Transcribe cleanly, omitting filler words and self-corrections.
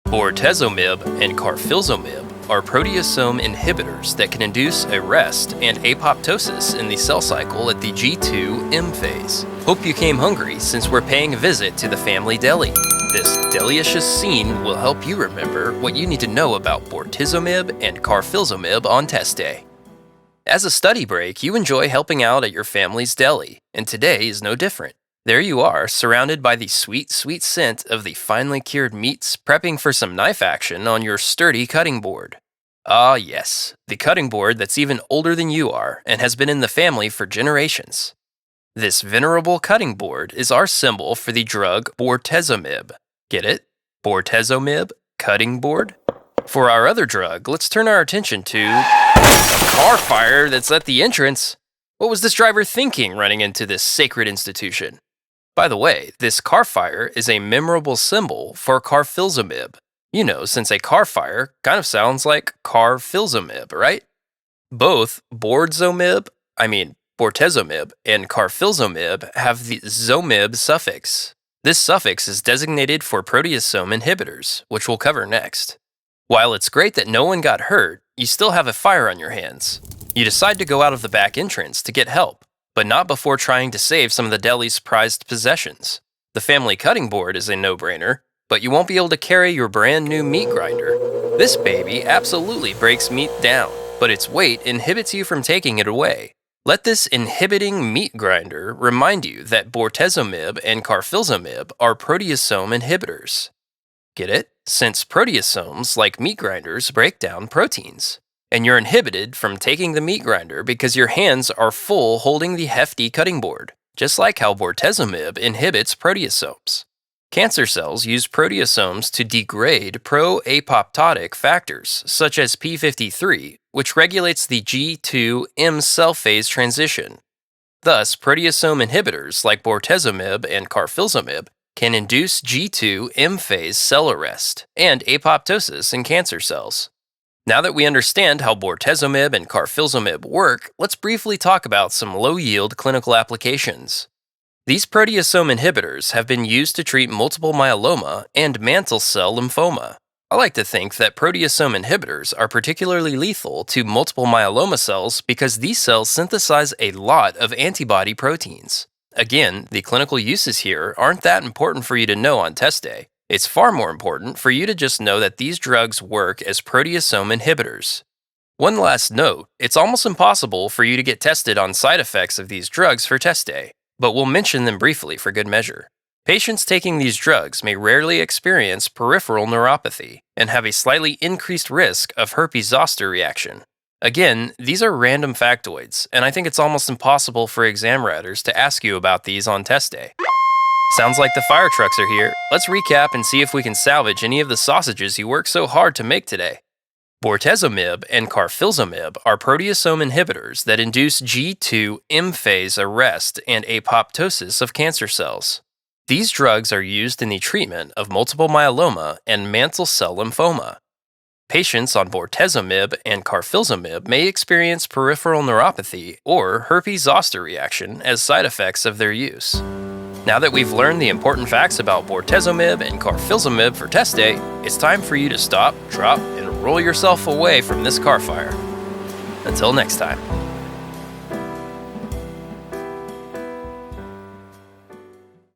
Bortezomib and carfilzomib are proteasome inhibitors that can induce arrest and apoptosis in the cell cycle at the G2-M phase. Hope you came hungry since we're paying a visit to the family deli. This delicious scene will help you remember what you need to know about bortezomib and carfilzomib on test day. As a study break, you enjoy helping out at your family's deli, and today is no different. There you are, surrounded by the sweet, sweet scent of the finely cured meats, prepping for some knife action on your sturdy cutting board. Ah yes, the cutting board that's even older than you are and has been in the family for generations. This venerable cutting board is our symbol for the drug bortezomib. Get it? Bortezomib, cutting board? For our other drug, let's turn our attention to a car fire that's at the entrance. What was this driver thinking running into this sacred institution? By the way, this car fire is a memorable symbol for carfilzomib. You know, since a car fire kind of sounds like carfilzomib, right? Both bortezomib and carfilzomib have the zomib suffix. This suffix is designated for proteasome inhibitors, which we'll cover next. While it's great that no one got hurt, you still have a fire on your hands. You decide to go out of the back entrance to get help, but not before trying to save some of the deli's prized possessions. The family cutting board is a no-brainer, but you won't be able to carry your brand new meat grinder. This baby absolutely breaks meat down, but its weight inhibits you from taking it away. Let this inhibiting meat grinder remind you that bortezomib and carfilzomib are proteasome inhibitors. Get it? Since proteasomes, like meat grinders, break down proteins. And you're inhibited from taking the meat grinder because your hands are full holding the hefty cutting board, just like how bortezomib inhibits proteasomes. Cancer cells use proteasomes to degrade pro-apoptotic factors, such as p53, which regulates the G2-M cell phase transition. Thus, proteasome inhibitors like bortezomib and carfilzomib can induce G2-M phase cell arrest and apoptosis in cancer cells. Now that we understand how bortezomib and carfilzomib work, let's briefly talk about some low-yield clinical applications. These proteasome inhibitors have been used to treat multiple myeloma and mantle cell lymphoma. I like to think that proteasome inhibitors are particularly lethal to multiple myeloma cells because these cells synthesize a lot of antibody proteins. Again, the clinical uses here aren't that important for you to know on test day. It's far more important for you to just know that these drugs work as proteasome inhibitors. One last note, it's almost impossible for you to get tested on side effects of these drugs for test day, but we'll mention them briefly for good measure. Patients taking these drugs may rarely experience peripheral neuropathy and have a slightly increased risk of herpes zoster reaction. Again, these are random factoids, and I think it's almost impossible for exam writers to ask you about these on test day. Sounds like the fire trucks are here. Let's recap and see if we can salvage any of the sausages you worked so hard to make today. Bortezomib and carfilzomib are proteasome inhibitors that induce G2-M phase arrest and apoptosis of cancer cells. These drugs are used in the treatment of multiple myeloma and mantle cell lymphoma. Patients on bortezomib and carfilzomib may experience peripheral neuropathy or herpes zoster reaction as side effects of their use. Now that we've learned the important facts about bortezomib and carfilzomib for test day, it's time for you to stop, drop, and roll yourself away from this car fire. Until next time.